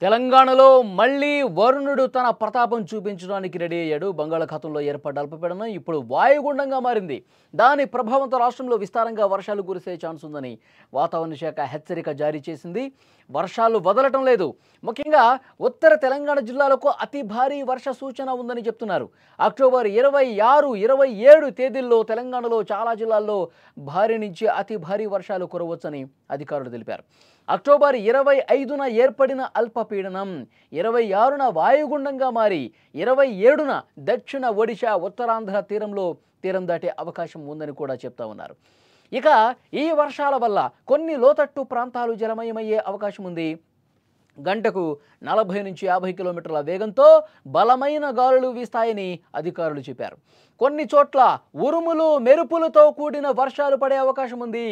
తెలంగాణలో మళ్ళీ వరుణుడు తన ప్రతాపం చూపించడానికి రెడీ అయ్యాడు. బంగాళాఖాతంలో ఏర్పడ్డ అల్పపీడనం ఇప్పుడు వాయుగుండంగా మారింది. దాని ప్రభావంతో రాష్ట్రంలో విస్తారంగా వర్షాలు కురిసే ఛాన్స్ ఉందని వాతావరణ శాఖ హెచ్చరిక జారీ చేసింది. వర్షాలు వదలటం లేదు. ముఖ్యంగా ఉత్తర తెలంగాణ జిల్లాలకు అతి భారీ వర్ష సూచన ఉందని చెప్తున్నారు. అక్టోబర్ 26, 27 తేదీల్లో తెలంగాణలో చాలా జిల్లాల్లో భారీ నుంచి అతి భారీ వర్షాలు కురవచ్చని అధికారులు తెలిపారు. అక్టోబర్ 25న ఏర్పడిన అల్పపీడనం 26న వాయుగుండంగా మారి 27న దక్షిణ ఒడిశా ఉత్తరాంధ్ర తీరం దాటే అవకాశం ఉందని కూడా చెప్తా ఉన్నారు. ఇక ఈ వర్షాల వల్ల కొన్ని లోతట్టు ప్రాంతాలు జలమయమయ్యే అవకాశం ఉంది. గంటకు 40 నుంచి 50 కిలోమీటర్ల వేగంతో బలమైన గాలులు వీస్తాయని అధికారులు చెప్పారు. కొన్ని చోట్ల ఉరుములు మెరుపులతో కూడిన వర్షాలు పడే అవకాశం ఉంది.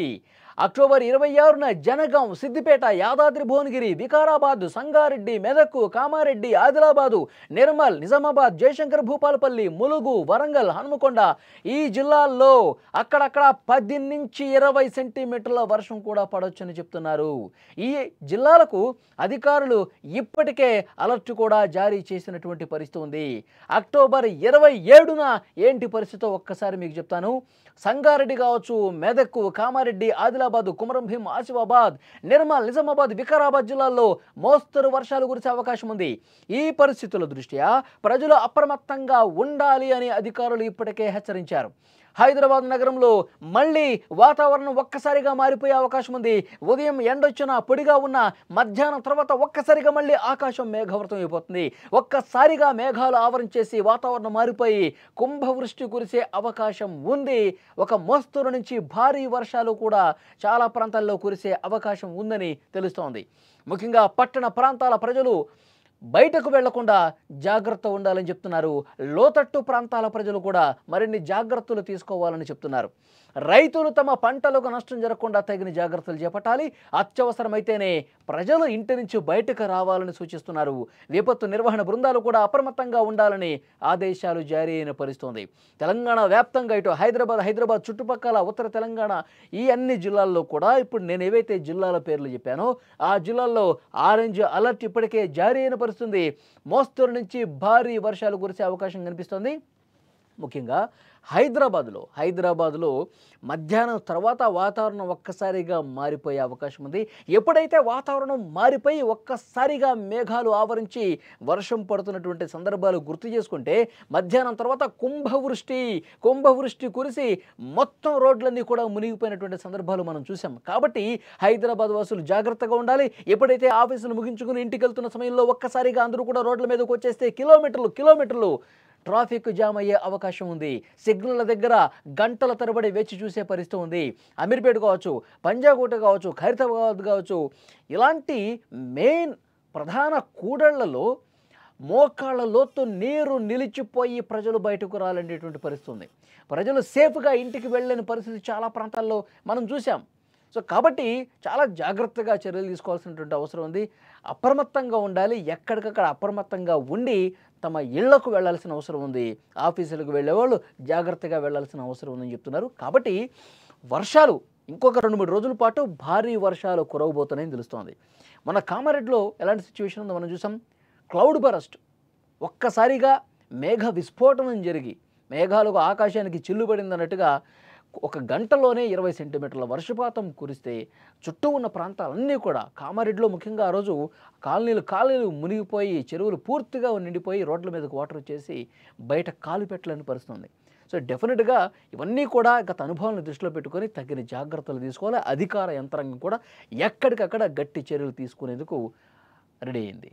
అక్టోబర్ 26న జనగాం, సిద్దిపేట, యాదాద్రి భువనగిరి, వికారాబాద్, సంగారెడ్డి, మెదక్, కామారెడ్డి, ఆదిలాబాదు, నిర్మల్, నిజామాబాద్, జయశంకర్ భూపాలపల్లి, ములుగు, వరంగల్, హనుమకొండ ఈ జిల్లాల్లో అక్కడక్కడ 10 నుంచి 20 సెంటీమీటర్ల వర్షం కూడా పడొచ్చని చెప్తున్నారు. ఈ జిల్లాలకు అధికారులు ఇప్పటికే అలర్ట్ కూడా జారీ చేసినటువంటి పరిస్థితి ఉంది. అక్టోబర్ 27న ఏంటి పరిస్థితి ఒక్కసారి మీకు చెప్తాను. సంగారెడ్డి కావచ్చు, మెదక్, కామారెడ్డి, ఆదిలాబాద్, కుమరంభీం, ఆసిఫాబాద్, నిర్మల్, నిజామాబాద్, వికారాబాద్ జిల్లాల్లో మోస్తరు వర్షాలు కురిసే అవకాశం ఉంది. ఈ పరిస్థితుల దృష్ట్యా ప్రజలు అప్రమత్తంగా ఉండాలి అని అధికారులు ఇప్పటికే హెచ్చరించారు. హైదరాబాద్ నగరంలో మళ్ళీ వాతావరణం ఒక్కసారిగా మారిపోయే అవకాశం ఉంది. ఉదయం ఎండొచ్చినా పొడిగా ఉన్న మధ్యాహ్నం తర్వాత ఒక్కసారిగా మళ్ళీ ఆకాశం మేఘావృతం అయిపోతుంది. ఒక్కసారిగా మేఘాలు ఆవరించేసి వాతావరణం మారిపోయి కుంభవృష్టి కురిసే అవకాశం ఉంది. ఒక మోస్తరు నుంచి భారీ వర్షాలు కూడా చాలా ప్రాంతాల్లో కురిసే అవకాశం ఉందని తెలుస్తోంది. ముఖ్యంగా పట్టణ ప్రాంతాల ప్రజలు బయటకు వెళ్లకుండా జాగ్రత్త ఉండాలని చెప్తున్నారు. లోతట్టు ప్రాంతాల ప్రజలు కూడా మరిన్ని జాగ్రత్తలు తీసుకోవాలని చెప్తున్నారు. రైతులు తమ పంటలకు నష్టం జరగకుండా తగిన జాగ్రత్తలు చేపట్టాలి. అత్యవసరమైతేనే ప్రజలు ఇంటి నుంచి బయటకు రావాలని సూచిస్తున్నారు. విపత్తు నిర్వహణ బృందాలు కూడా అప్రమత్తంగా ఉండాలని ఆదేశాలు జారీ అయిన పరిస్థితుంది. తెలంగాణ వ్యాప్తంగా ఇటు హైదరాబాద్ చుట్టుపక్కల ఉత్తర తెలంగాణ ఈ అన్ని జిల్లాల్లో కూడా ఇప్పుడు నేను ఏవైతే జిల్లాల పేర్లు చెప్పానో ఆ జిల్లాల్లో ఆరెంజ్ అలర్ట్ ఇప్పటికే జారీ అయిన పరిస్థితుంది. మోస్తరు నుంచి భారీ వర్షాలు కురిసే అవకాశం కనిపిస్తోంది. ముఖ్యంగా హైదరాబాద్లో మధ్యాహ్నం తర్వాత వాతావరణం ఒక్కసారిగా మారిపోయే అవకాశం ఉంది. ఎప్పుడైతే వాతావరణం మారిపోయి ఒక్కసారిగా మేఘాలు ఆవరించి వర్షం పడుతున్నటువంటి సందర్భాలు గుర్తు చేసుకుంటే మధ్యాహ్నం తర్వాత కుంభవృష్టి కురిసి మొత్తం రోడ్లన్నీ కూడా మునిగిపోయినటువంటి సందర్భాలు మనం చూసాం. కాబట్టి హైదరాబాద్ వాసులు జాగ్రత్తగా ఉండాలి. ఎప్పుడైతే ఆఫీసులు ముగించుకుని ఇంటికి వెళ్తున్న సమయంలో ఒక్కసారిగా అందరూ కూడా రోడ్ల మీదకి వచ్చేస్తే కిలోమీటర్లు ట్రాఫిక్ జామ్ అయ్యే అవకాశం ఉంది. సిగ్నల్ల దగ్గర గంటల తరబడి వేచి చూసే పరిస్థితి ఉంది. అమీర్పేట కావచ్చు, పంజాగుట్ట కావచ్చు, ఖైరతాబాద్ కావచ్చు, ఇలాంటి మెయిన్ ప్రధాన కూడళ్లలో మోకాళ్ళ లోతు నీరు నిలిచిపోయి ప్రజలు బయటకు రాలనేటువంటి పరిస్థితి ఉంది. ప్రజలు సేఫ్గా ఇంటికి వెళ్ళలేని పరిస్థితి చాలా ప్రాంతాల్లో మనం చూసాం. సో కాబట్టి చాలా జాగ్రత్తగా చర్యలు తీసుకోవాల్సినటువంటి అవసరం ఉంది. అప్రమత్తంగా ఉండాలి. ఎక్కడికక్కడ అప్రమత్తంగా ఉండి తమ ఇళ్లకు వెళ్లాల్సిన అవసరం ఉంది. ఆఫీసులకు వెళ్ళేవాళ్ళు జాగ్రత్తగా వెళ్లాల్సిన అవసరం ఉందని చెప్తున్నారు. కాబట్టి వర్షాలు ఇంకొక 2-3 రోజుల పాటు భారీ వర్షాలు కురవబోతున్నాయని తెలుస్తోంది. మన కామారెడ్డిలో ఎలాంటి సిచ్యువేషన్ ఉందో మనం చూసాం. క్లౌడ్ బరస్ట్, ఒక్కసారిగా మేఘ విస్ఫోటనం జరిగి మేఘాలకు ఆకాశానికి చిల్లుబడింది అన్నట్టుగా ఒక గంటలోనే 20 సెంటీమీటర్ల వర్షపాతం కురిస్తే చుట్టూ ఉన్న ప్రాంతాలన్నీ కూడా కామారెడ్డిలో ముఖ్యంగా ఆ రోజు కాలనీలు మునిగిపోయి చెరువులు పూర్తిగా నిండిపోయి రోడ్ల మీదకు వాటర్ వచ్చేసి బయట కాలు పెట్టలేని పరిస్థితుంది. సో డెఫినెట్గా ఇవన్నీ కూడా గత అనుభవాలను దృష్టిలో పెట్టుకొని తగిన జాగ్రత్తలు తీసుకోవాలి. అధికార యంత్రాంగం కూడా ఎక్కడికక్కడ గట్టి చర్యలు తీసుకునేందుకు రెడీ అయింది.